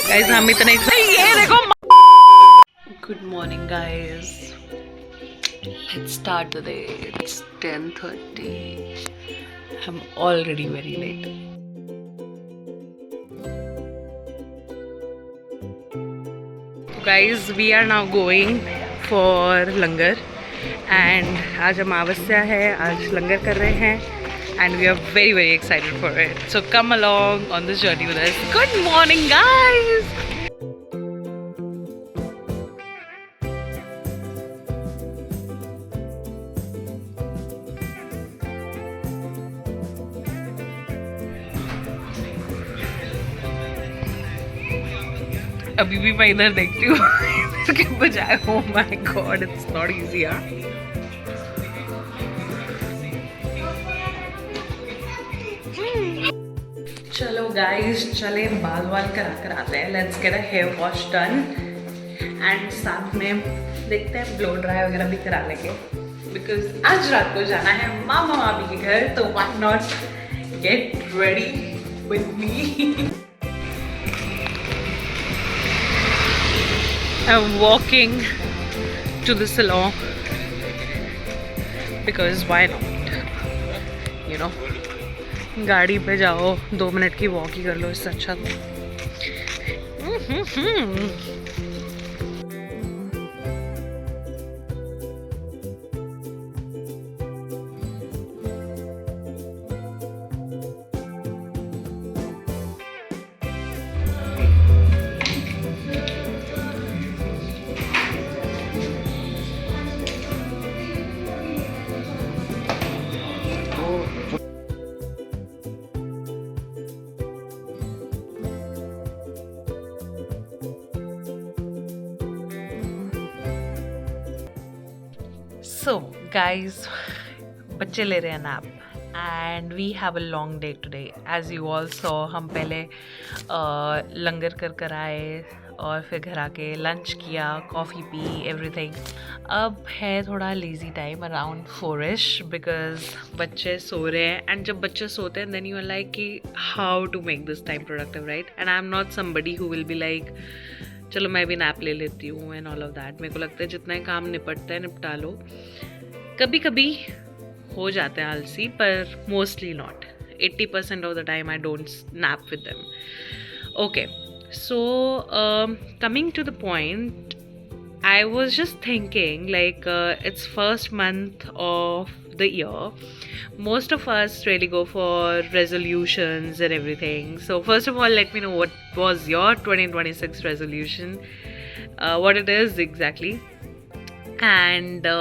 Guys हम इतने ये देखो। Good morning guys, let's start the day. It's 10:30. I'm already very late. Guys, we are now going for langar and आज अमावस्या है, आज लंगर कर रहे हैं and we are very very excited for it. So come along on this journey with us. Good morning guys. अभी भी मैं इधर देखती हूँ इसके बजाय। oh my god, it's not easy यार। चलो गाइस, चले बाल वाल करा कर आते हैं। Let's get a hair wash done and साथ में देखते हैं ब्लो ड्राई वगैरह भी करा लेंगे, बिकॉज आज रात को जाना है मामा मामी के घर, तो why not get ready with me. I'm walking to the salon because why not, you know, गाड़ी पे जाओ 2 मिनट की वॉक ही कर लो, इससे अच्छा तो So guys, बच्चे ले रहे हैं nap and we have a long day today. As you all saw, हम पहले लंगर कर आए और फिर घर आके लंच किया, कॉफ़ी पी, एवरीथिंग। अब है थोड़ा lazy time around 4ish because बच्चे सो रहे हैं एंड जब बच्चे सोते हैं देन यू आर लाइक कि how to make this time productive, right? And I am not somebody who will be like चलो मैं भी नैप ले लेती हूँ एंड ऑल ऑफ दैट। मेरे को लगता है जितना ही काम निपटता है निपटा लो। कभी कभी हो जाते हैं आलसी, पर mostly not. 80% of the time I don't nap with them. Okay, so coming to the point, I was just thinking like it's first month of the year. Most of us really go for resolutions and everything. So first of all, let me know what was your 2026 resolution, what it is exactly. And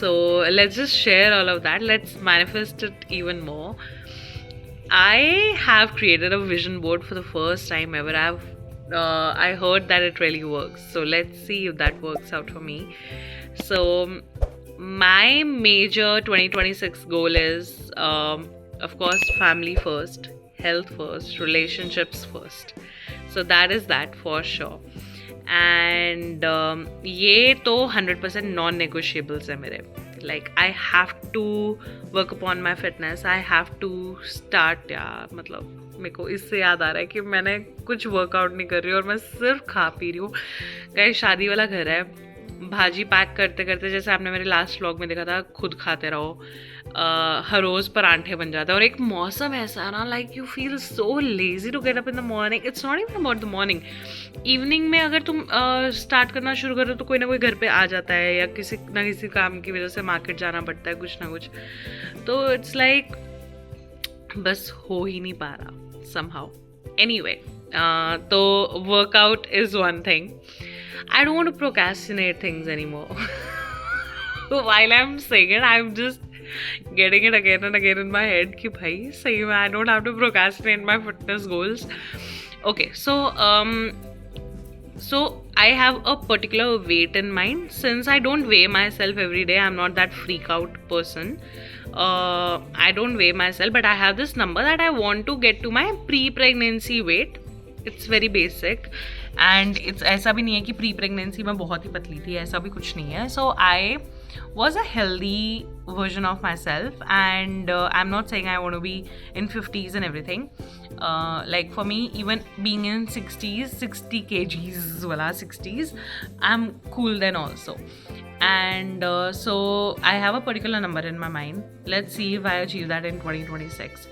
so let's just share all of that. Let's manifest it even more. I have created a vision board for the first time ever. I heard that it really works, so let's see if that works out for me. So my major 2026 goal is of course family first, health first, relationships first. So that is that for sure. And ये तो 100% non-negotiables है मेरे। Like I have to work upon my fitness. I have to start, या मतलब मेरे को इससे याद आ रहा है कि मैंने कुछ वर्कआउट नहीं कर रही और मैं सिर्फ खा पी रही हूँ। कहीं शादी वाला घर है, भाजी पैक करते करते, जैसे आपने मेरे लास्ट व्लॉग में देखा था, खुद खाते रहो, हर रोज़ परांठे बन जाते हैं। और एक मौसम ऐसा है ना, like you feel so lazy to get up in the morning. It's not even about the morning, evening में अगर तुम स्टार्ट करना शुरू करो तो कोई ना कोई घर पे आ जाता है, या किसी ना किसी काम की वजह से मार्केट जाना पड़ता है, कुछ ना कुछ। तो इट्स लाइक बस हो ही नहीं पा रहा somehow. Anyway, so workout is one thing. I don't want to procrastinate things anymore. While I'm saying it, I'm just getting it again and again in my head कि भाई सही में I don't have to procrastinate my fitness goals. Okay, so I have a particular weight in mind. Since I don't weigh myself every day, I'm not that freak out person. I don't weigh myself, but I have this number that I want to get to my pre-pregnancy weight. It's very basic and it's ऐसा भी नहीं है कि pre-pregnancy में बहुत ही पतली थी, ऐसा भी कुछ नहीं है. So I was a healthy version of myself. And I'm not saying I want to be in 50s and everything. Like for me, even being in 60s, 60 kgs, voila, 60s, I'm cool then also. And so I have a particular number in my mind. Let's see if I achieve that in 2026.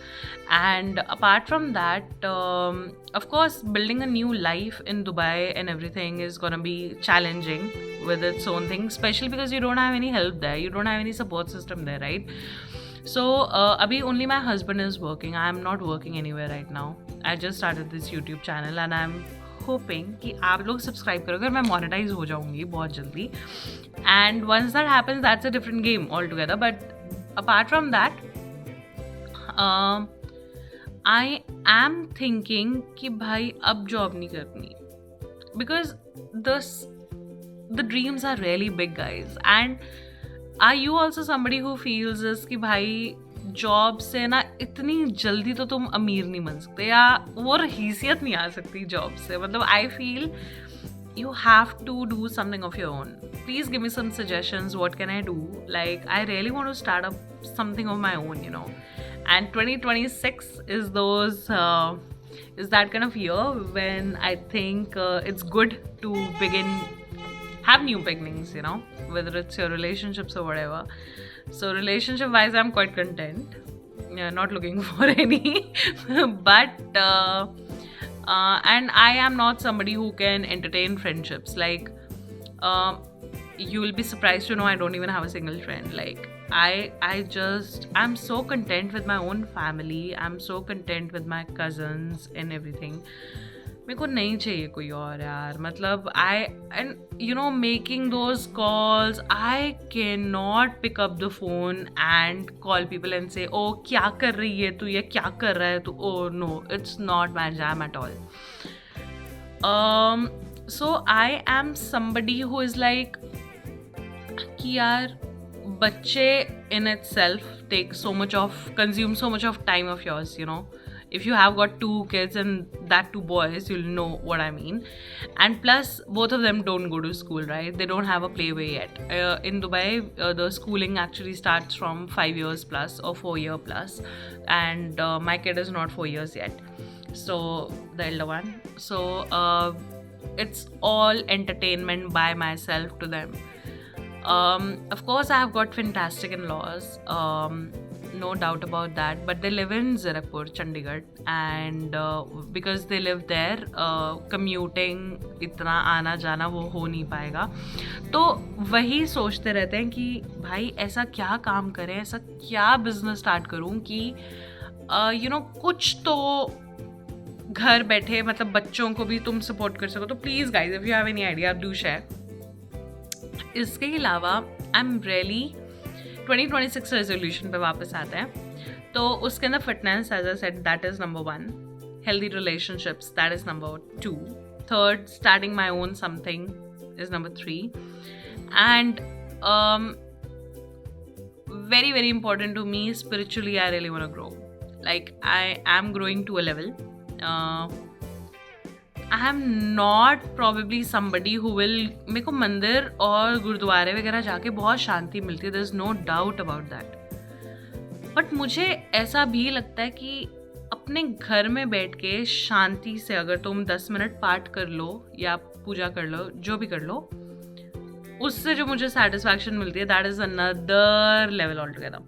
And apart from that, of course, building a new life in Dubai and everything is gonna be challenging with its own thing, especially because you don't have any help there, you don't have any support system there, right? So abhi only my husband is working. I am not working anywhere right now. I just started this YouTube channel and I'm hoping कि आप लोग subscribe करोगे और मैं monetise हो जाऊंगी बहुत जल्दी. And once that happens, that's a different game altogether. But apart from that, I am thinking कि भाई अब जॉब नहीं करनी, because the dreams are really big, guys. And are you also somebody who feels this कि भाई job से ना इतनी जल्दी तो तुम अमीर नहीं बन सकते, या वो हैसियत नहीं आ सकती जॉब से? मतलब I feel you have to do something of your own. Please give me some suggestions. What can I do? Like, I really want to start up something of my own, you know. And 2026 is that kind of year when I think it's good to have new beginnings, you know, whether it's your relationships or whatever. So relationship wise, I'm quite content. Yeah, not looking for any. But and I am not somebody who can entertain friendships. Like, you will be surprised to know I don't even have a single friend. Like, I'm so content with my own family. I'm so content with my cousins and everything. मेरे को नहीं चाहिए कोई और यार. मतलब making those calls, I cannot pick up the phone and call people and say, oh, क्या कर रही है तू, ये क्या कर रहा है तू? Oh no, it's not my jam at all. So I am somebody who is like कि यार बच्चे in itself consume so much of time of yours, you know. If you have got 2 kids and that 2 boys, you'll know what I mean. And plus, both of them don't go to school, right? They don't have a playway yet. In Dubai, the schooling actually starts from 5 years plus or 4 year plus. And my kid is not 4 years yet. So, the elder one. So, it's all entertainment by myself to them. Of course, I have got fantastic in-laws. No doubt about that, but they live in Zirakpur, Chandigarh, and because they live there, commuting इतना आना जाना वो हो नहीं पाएगा. तो वही सोचते रहते हैं कि भाई ऐसा क्या काम करें, ऐसा क्या बिजनेस स्टार्ट करूं कि कुछ तो घर बैठे, मतलब बच्चों को भी तुम सपोर्ट कर सको. तो please guys, if you have any idea, do share. इसके अलावा आई एम रियली 2026 रेजोल्यूशन पे वापस आते हैं. तो उसके अंदर fitness, as I said, that is number 1. Healthy relationships, that is number 2. Third, starting my own something is number 3. And very, very important to me, spiritually, I really want to grow. Like, I am growing to a level. I am not probably somebody who will, मेरे को मंदिर और गुरुद्वारे वगैरह जाके बहुत शांति मिलती है, there is no doubt about that. But मुझे ऐसा भी लगता है कि अपने घर में बैठ के शांति से अगर तुम 10 मिनट पाठ कर लो या पूजा कर लो, जो भी कर लो, उससे जो मुझे सेटिस्फैक्शन मिलती है, that is another level all together.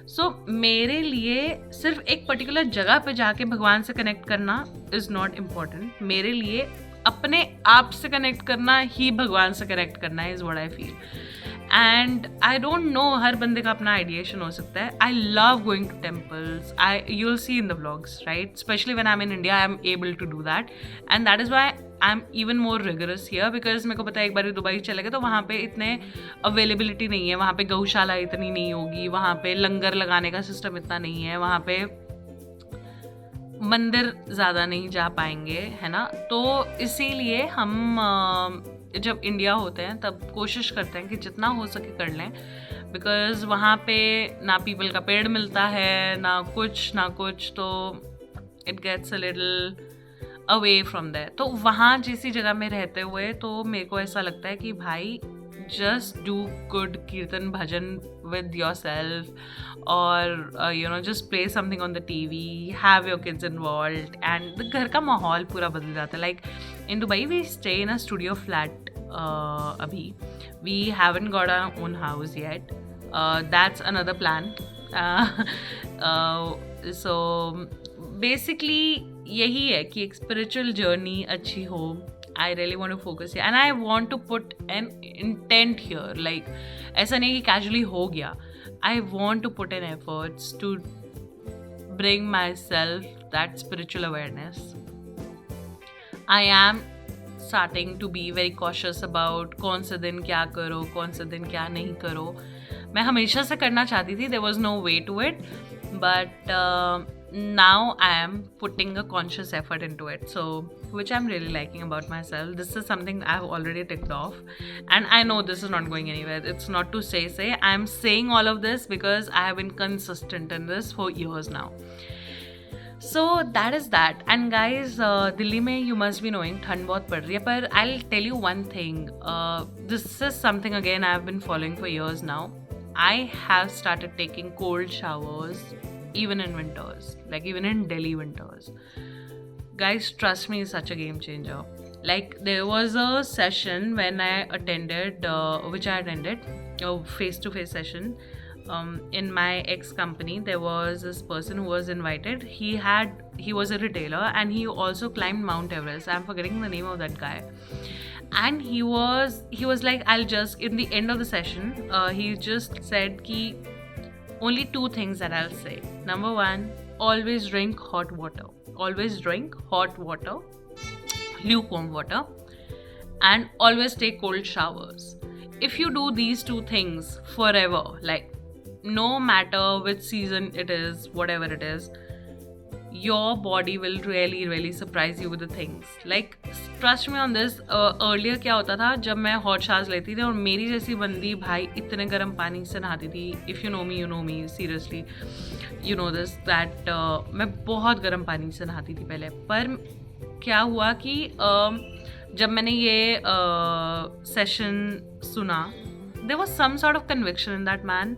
So मेरे लिए सिर्फ एक पर्टिकुलर जगह पे जाके भगवान से कनेक्ट करना इज़ नॉट इम्पॉर्टेंट. मेरे लिए अपने आप से कनेक्ट करना ही भगवान से कनेक्ट करना is what I feel. And I don't know, हर बंदे का अपना आइडिएशन हो सकता है. I love going to temples. You will see in the vlogs, right? Specially when I am in India, I am able to do that, and that is why I am even more rigorous here. Because मेरे को पता है, एक बार Dubai चले गए तो वहाँ पे इतने अवेलेबिलिटी नहीं है, वहाँ पे गौशाला इतनी नहीं होगी, वहाँ पे लंगर लगाने का सिस्टम इतना नहीं है, वहाँ पे मंदिर ज़्यादा नहीं जा पाएंगे, है ना? तो इसीलिए हम जब इंडिया होते हैं तब कोशिश करते हैं कि जितना हो सके कर लें. बिकॉज वहाँ पे ना पीपल का पेड़ मिलता है, ना कुछ, तो it gets a little away from there. तो वहाँ जैसी जगह में रहते हुए तो मेरे को ऐसा लगता है कि भाई just do good kirtan bhajan with yourself, or just play something on the TV, have your kids involved, and the घर का माहौल पूरा बदल जाता है. Like in Dubai we stay in a studio flat abhi. We haven't got our own house yet. That's another plan. So basically यही है कि एक spiritual journey अच्छी हो. I really want to focus here and I want to put an intent here. Like ऐसा नहीं कि casually हो गया. I want to put in efforts to bring myself that spiritual awareness. I am starting to be very cautious about कौन से दिन क्या करो, कौन से दिन क्या नहीं करो. मैं हमेशा से करना चाहती थी. There was no way to it, but now I am putting a conscious effort into it, so which I'm really liking about myself. This is something I've already ticked off, and I know this is not going anywhere. It's not to say I'm saying all of this because I have been consistent in this for years now. So that is that. And guys, Delhi mein you must be knowing ठंड बहुत पड़ रही है, पर I'll tell you one thing. This is something again I've been following for years now. I have started taking cold showers even in winters, like even in Delhi winters. Guys, trust me, it's such a game changer. Like there was a session when I attended, a face-to-face session. In my ex company, there was this person who was invited. He was a retailer and he also climbed Mount Everest. I'm forgetting the name of that guy. And he was like, I'll just, in the end of the session, he just said ki only 2 things that I'll say. Number 1, always drink hot water. Always drink hot water, lukewarm water, and always take cold showers. If you do these 2 things forever, like no matter which season it is, whatever it is, your body will really really surprise you with the things. Like trust me on this. Earlier क्या होता था, जब मैं hot showers लेती थी और मेरी जैसी बंदी भाई इतने गर्म पानी से नहाती थी. If you know me, you know me. Seriously, you know this that मैं बहुत गर्म पानी से नहाती थी पहले. पर क्या हुआ कि जब मैंने ये session सुना, there was some sort of conviction in that man,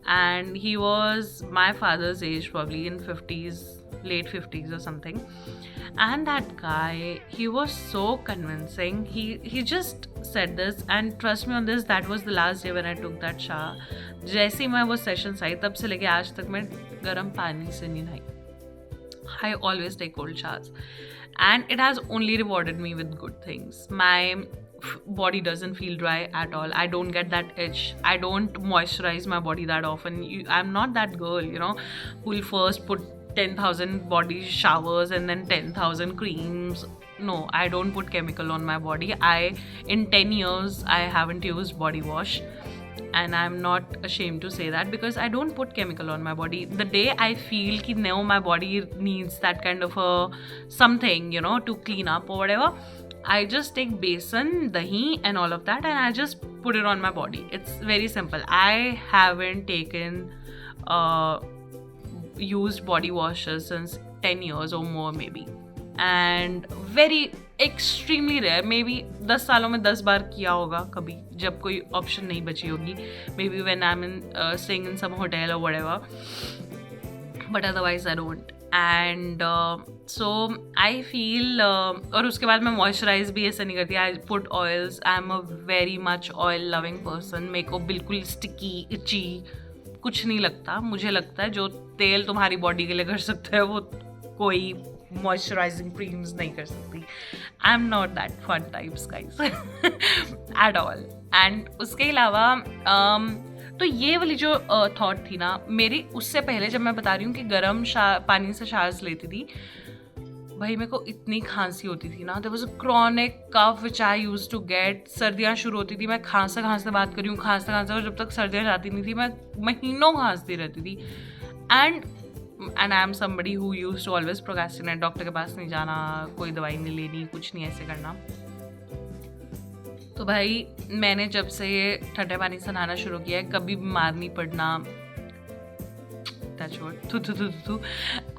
and he was my father's age, probably in 50s, late 50s or something. And that guy, he was so convincing. He just said this, and trust me on this, that was the last day when I took that shower. जैसे ही मैं वो sessions आई, तब से लेके आज तक मैं गर्म पानी से नहीं नहाई. I always take cold showers, and it has only rewarded me with good things. My body doesn't feel dry at all. I don't get that itch. I don't moisturize my body that often. I'm not that girl, who will first put 10,000 body showers and then 10,000 creams. No, I don't put chemical on my body. In 10 years, I haven't used body wash. And I'm not ashamed to say that because I don't put chemical on my body. The day I feel that now my body needs that kind of a something, to clean up or whatever, I just take besan, dahi and all of that, and I just put it on my body. It's very simple. I haven't taken used body washes since 10 years or more maybe. And very extremely rare, maybe 10 सालों में 10 बार किया होगा कभी, जब कोई option नहीं बची होगी. Maybe when I'm staying in some hotel or whatever. But otherwise I don't. And so I feel और उसके बाद मैं moisturize भी ऐसा नहीं करती. I put oils. I'm a very much oil loving person. मेरे को बिल्कुल sticky, itchy कुछ नहीं लगता. मुझे लगता है जो तेल तुम्हारी बॉडी के लिए कर सकता है वो कोई moisturizing creams नहीं कर सकती. I'm not that fun types guys at all. And उसके अलावा तो ये वाली जो थॉट थी ना मेरी, उससे पहले जब मैं बता रही हूँ कि गर्म पानी से शावर्स लेती थी, भाई मेरे को इतनी खांसी होती थी ना. there was a chronic cough which I used to get. सर्दियाँ शुरू होती थी, मैं खांसते बात कर रही हूँ, खांसते और जब तक सर्दियाँ जाती नहीं थी मैं महीनों खांसती रहती थी. And I am somebody who used to always procrastinate. Doctor के पास नहीं जाना, कोई दवाई नहीं लेनी, कुछ नहीं ऐसे करना. तो भाई मैंने जब से ये ठंडे पानी से नहाना शुरू किया है, कभी बीमार नहीं पड़ना. टच वुड, थू थू थू थू,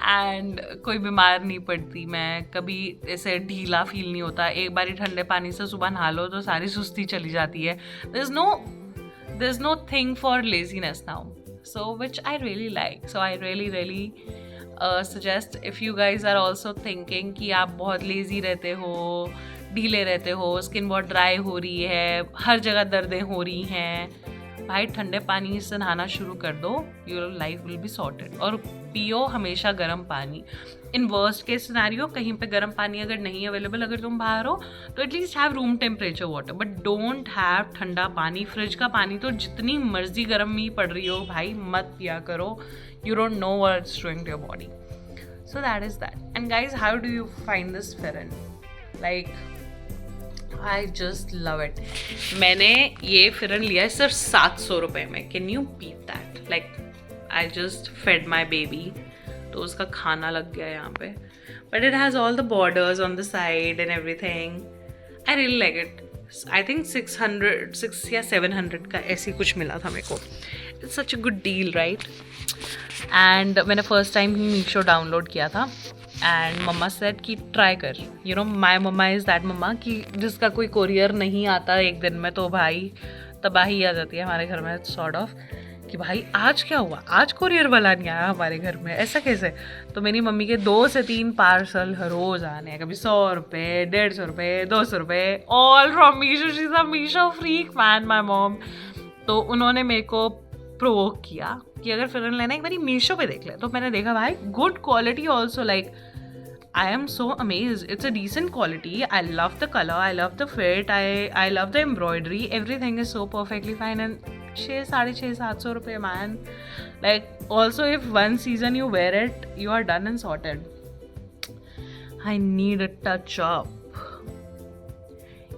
एंड कोई बीमार नहीं पड़ती मैं कभी, ऐसे ढीला फील नहीं होता। एक बारी ठंडे पानी से सुबह नहा लो तो सारी सुस्ती चली जाती है। there's no thing for laziness now, so which I really like. So I really suggest if you guys are also thinking कि आप बहुत लेजी रहते हो, ढीले रहते हो, स्किन बहुत ड्राई हो रही है, हर जगह दर्दें हो रही हैं, भाई ठंडे पानी से नहाना शुरू कर दो, your life will be sorted. और पियो हमेशा गर्म पानी। इन वर्स्ट केस सिनेरियो कहीं पे गर्म पानी अगर नहीं अवेलेबल, अगर तुम बाहर हो तो at least have room temperature water, but don't have ठंडा पानी। फ्रिज का पानी तो जितनी मर्जी गर्म ही पड़ रही हो भाई मत पिया करो, you don't know what's doing to your body. So that is that. And guys, how do you find this pheran? Like I just love it. मैंने ये फेरन लिया है सिर्फ 700 रुपये में। Can you beat that? Like I just fed my baby, तो उसका खाना लग गया यहाँ पे, but it has all the borders on the side and everything. I really like it. I think 6 या 700 का ऐसी कुछ मिला था मेरे को। It's such a good deal, right? And मैंने फर्स्ट टाइम ही मीशो डाउनलोड किया था एंड मम्मा सेड कि ट्राई कर। You know my mama is that mama कि जिसका कोई कोरियर नहीं आता एक दिन में तो भाई तबाही आ जाती है हमारे घर में, सॉर्ट ऑफ कि भाई आज क्या हुआ, आज कोरियर वाला नहीं आया हमारे घर में, ऐसा कैसे? तो मेरी मम्मी के 2 से 3 पार्सल हर रोज़ आने हैं, कभी 100 रुपये, 150 रुपये, 200 रुपये, all from Meesho. She is a Meesho freak man, my mom. तो उन्होंने मेरे को प्रोवोक किया कि अगर फिर लेना एक बारी मीशो पे देख ले। तो मैंने देखा भाई good quality also, like I am so amazed. It's a decent quality. I love the color. I love the fit. I love the embroidery. Everything is so perfectly fine. And 600-700 रुपये, man. Like also if one season you wear it, you are done and sorted. I need a touch up.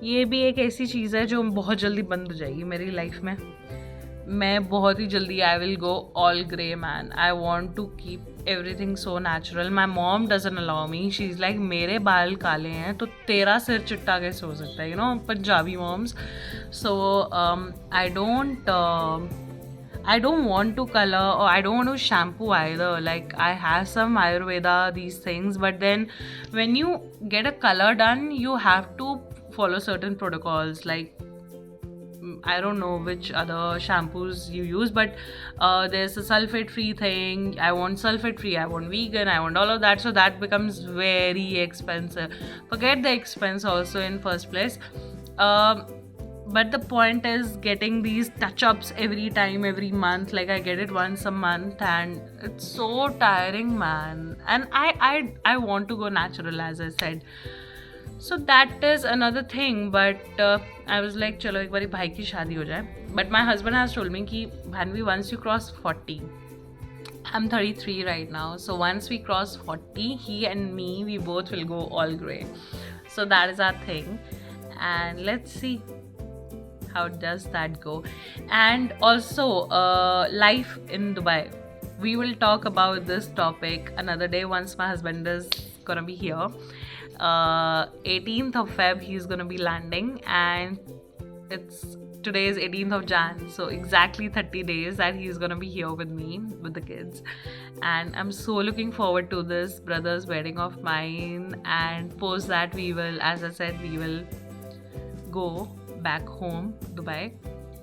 ये भी एक ऐसी चीज़ है जो बहुत जल्दी बंद हो जाएगी मेरी लाइफ में। मैं बहुत ही जल्दी I will go all grey man. I want to keep everything so natural. My mom doesn't allow me. She is like मेरे बाल काले हैं तो तेरा सिर चिट्टा कैसे हो सकता है, you know, Punjabi moms. So I don't want to color or I don't want to shampoo either. Like I have some Ayurveda, these things, but then when you get a color done, you have to follow certain protocols. Like I don't know which other shampoos you use, but there's a sulfate free thing. I want sulfate free, I want vegan, I want all of that. So that becomes very expensive. Forget the expense also in first place. But the point is getting these touch-ups every time, every month. Like I get it once a month and it's so tiring, man. And I want to go natural, as I said. So that is another thing. But I was like चलो एक बारी भाई की शादी हो जाए. But my husband has told me कि Bhanvi, once you cross 40, I'm 33 right now, so once we cross 40, he and me, we both will go all grey. So that is our thing, and let's see how does that go. And also life in Dubai, we will talk about this topic another day once my husband is gonna be here. 18th of Feb he's gonna be landing, and today is 18th of Jan, so exactly 30 days that he's gonna be here with me, with the kids. And I'm so looking forward to this brother's wedding of mine, and post that we will, as I said, we will go back home, Dubai,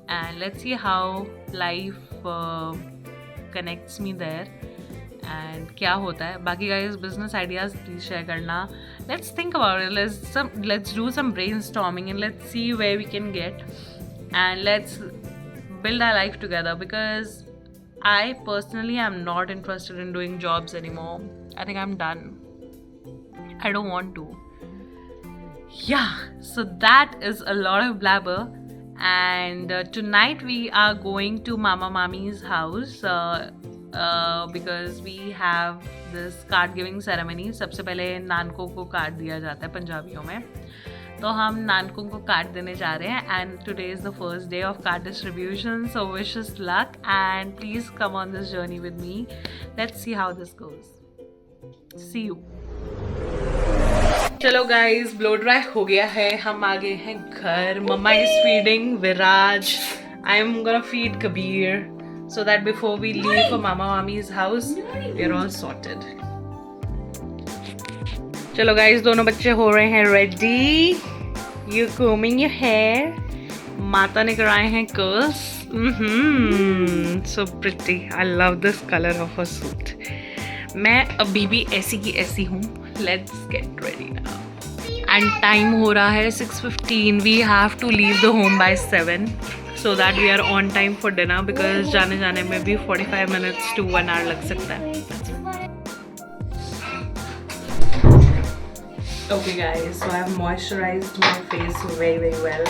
and let's see how life connects me there and क्या होता है। बाकी guys business ideas please share करना. Let's think about it. Let's do some brainstorming and let's see where we can get, and let's build our life together, because I personally am not interested in doing jobs anymore. I think I'm done. I don't want to. Yeah, so that is a lot of blabber, and tonight we are going to Mama Mami's house because we have this card giving ceremony. सबसे पहले नानकों को card दिया जाता है पंजाबियों में, तो हम नानकों को कार्ड देने जा रहे हैं, and today is the first day of card distribution, so wish us luck and please come on this journey with me. Let's see how this goes. See you. चलो गाइज, ब्लो ड्राई हो गया है, हम आ गए हैं घर. Mama is feeding Viraj. I am gonna feed Kabir. so that before we leave for Mama Mami's house, we are all sorted. चलो guys, दोनों बच्चे हो रहे हैं ready. You combing your hair. माता ने कराए हैं curls. So pretty. I love this color of her suit. मैं अभी भी ऐसी की ऐसी हूँ. Let's get ready now. And time हो रहा है 6:15. We have to leave the home by 7 so that we are on time for dinner because जाने में भी 45 minutes to 1 hour लग सकता है. Okay guys, so I have moisturized my face very well.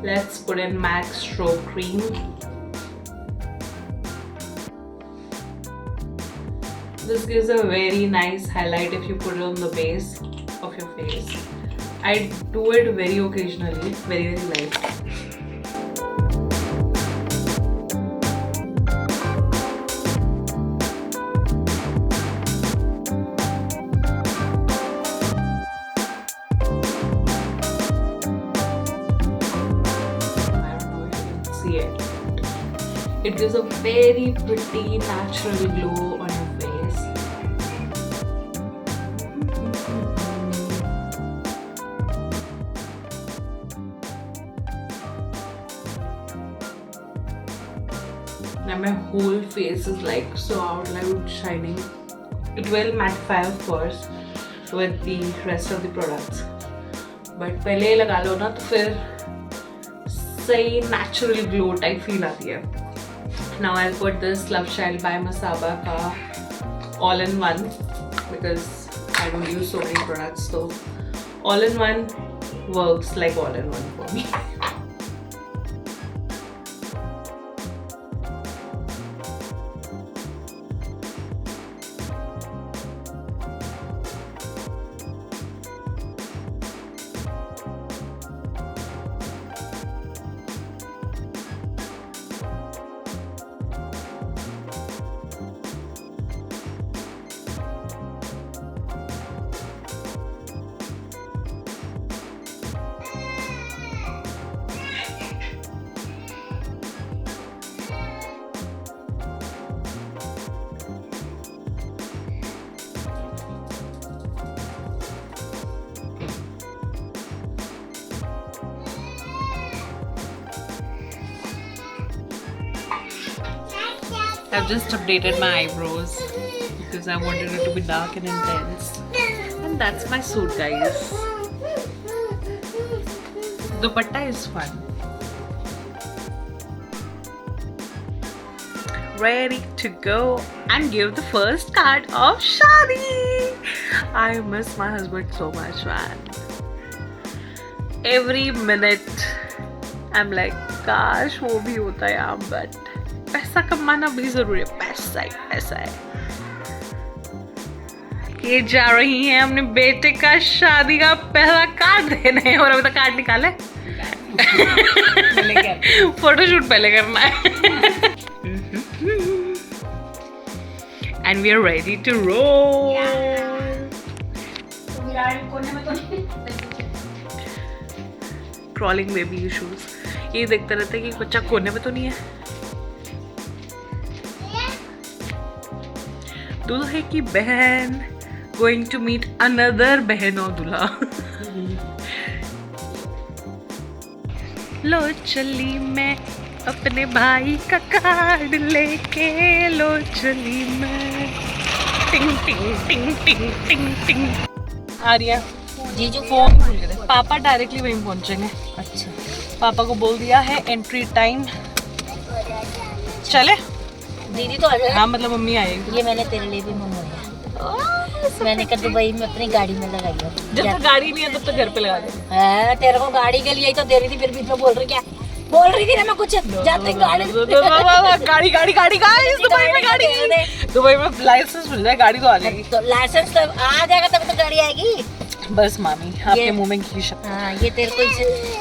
Let's put in MAC Stroke Cream. This gives a very nice highlight if you put it on the base of your face. I do it very occasionally, very light. It gives a very pretty natural glow on your face. Now my whole face is like so outlined, shining. It will mattify of course with the rest of the products, but पहले लगा लो ना तो फिर सही natural glow type feel आती है. Now I'll put this Love Child by Masaba ka all-in-one because I don't use so many products, so all-in-one works like all-in-one for me. I've just updated my eyebrows because I wanted it to be dark and intense. And that's my suit, guys. Dupatta is fun. Ready to go and give the first card of Shadi. I miss my husband so much, man. Every minute I'm like, काश वो भी होता यार, but पैसा कमाना भी जरूरी है. पैसा है. ये जा रही हैं अपने बेटे का शादी का पहला कार्ड देने और अभी तक कार्ड निकाले. फोटोशूट पहले करना है. And we are ready to roll. Crawling baby issues. ये देखते रहते हैं कि बच्चा कोने में तो नहीं है. दूल्हे की बहन going to meet another बहन और दूल्हा. लो चली मैं अपने भाई का कार्ड लेके, लो चली मैं. टिंग टिंग टिंग टिंग टिंग टिंग. आर्या जीजू फोन भूल गए. पापा डायरेक्टली वहीं पहुंचेंगे. अच्छा, पापा को बोल दिया है एंट्री टाइम. चले दीदी तो आ जाए. हाँ मतलब मम्मी आएगी. ये मैंने तेरे लिए भी मंगवाया. मैंने कहा दुबई में अपनी गाड़ी में लगाई है. जब तक गाड़ी नहीं है तब तक घर पे लगा दे. हाँ, तेरे को गाड़ी के लिए ही तो दे रही थी, फिर बीच में बोल रही थी ना मैं कुछ जाते गाड़ी गाड़ी गाइस, दुबई में गाड़ी. दुबई में लाइसेंस मिल जाए, गाड़ी तो आ जाएगी. तो लाइसेंस तो आ जाएगा तब तो गाड़ी आएगी. बस मामी आपके मुंह में घी शक्कर. हाँ, ये तेरे को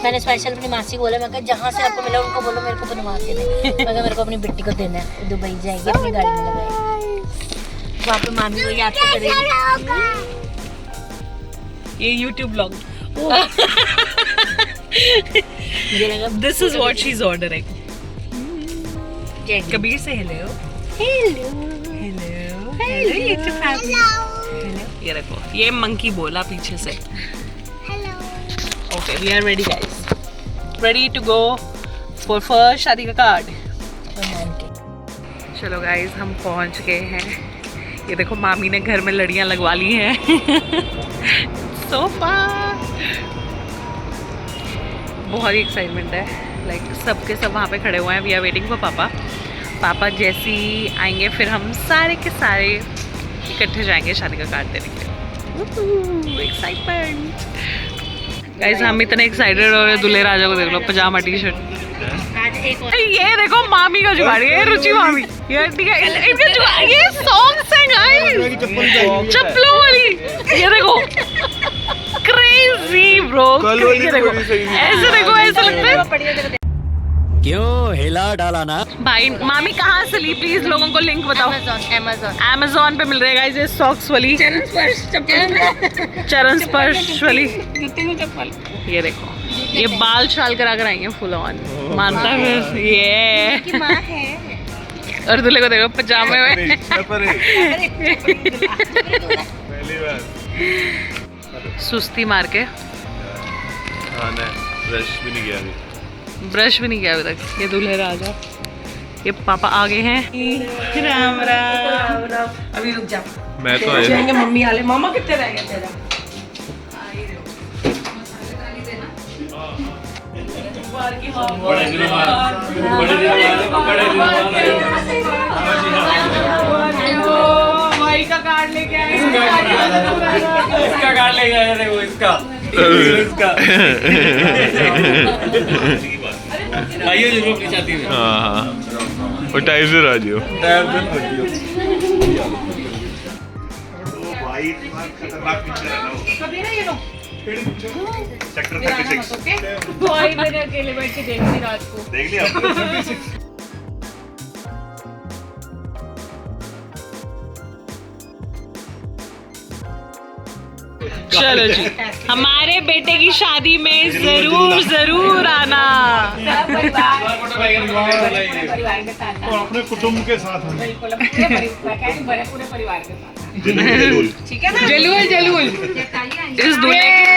मैंने स्पेशल अपनी मासी को बोला, मैं कहा जहाँ से आपको मिला उनको बोलो मेरे को बनवा के दे. मैं कहा मेरे को अपनी बेटी को देना है, दुबई जाएगी अपनी गाड़ी में लगाएगी. वहाँ पे मामी को याद तो करेगी. ये YouTube blog. This is what she's ordering. जाएगी। कबीर से हेलो हेलो हेलो हेलो। ये देखो, ये मंकी बोला पीछे से। Okay, we are ready guys, ready to go for first शादी का कार्ड। चलो गाइस, हम पहुंच गए हैं। ये देखो, मामी ने घर में लड़ियां लगवा ली हैं। सोफा, बहुत ही एक्साइटमेंट है। लाइक सबके सब वहाँ पे खड़े हुए हैं। वी आर वेटिंग फॉर पापा। पापा जैसे ही आएंगे फिर हम सारे के सारे इकट्ठे जाएंगे शादी का कार्ड देने के लिए। एक्साइटमेंट गाइस, हम इतने एक्साइटेड हो रहे हैं। दूल्हे राजा को देख लो, पजामा टी शर्ट। ये देखो मामी का जुगाड़, ये रुचि मामी, ये ठीक है, इनका जुगाड़, ये सॉन्ग्स हैं गाइस, चप्पलों वाली। ये देखो, क्रेजी ब्रो, ये देखो, ऐसे देखो, ऐसे लगता है क्यों हिला डाला ना। भाई मामी कहाँ से ली, प्लीज लोगों को लिंक बताओ। Amazon पे मिल रहे गाइस ये सॉक्स वाली, चरण स्पर्श वाली। ये देखो, ये बाल छाल करा कर आई है फुल ऑन, मानता है ये। और दूल्हे को देखो पजामे में। सुस्ती मार के, ब्रश भी नहीं किया अभी तक। ये दूल्हे राजा, ये पापा आगे हैं। राम राम। अभी रुक जा, मैं तो जाएंगे मम्मी वाले। मामा कितने रह गए तेरा? भाई का कार्ड लेके आए, इसका कार्ड लेके आया देखो, इसका आइए जरूर अपनी शादी में। हाँ, और टाइप से राजी हो। सेक्टर 36 भाई मैंने अकेले बैठ के देखी रात को। देख लिया। चलो जी, हमारे बेटे की शादी में जरूर जरूर आना। और अपने कुटुंब के साथ हम जलूल जलूल। इस दूल्हे की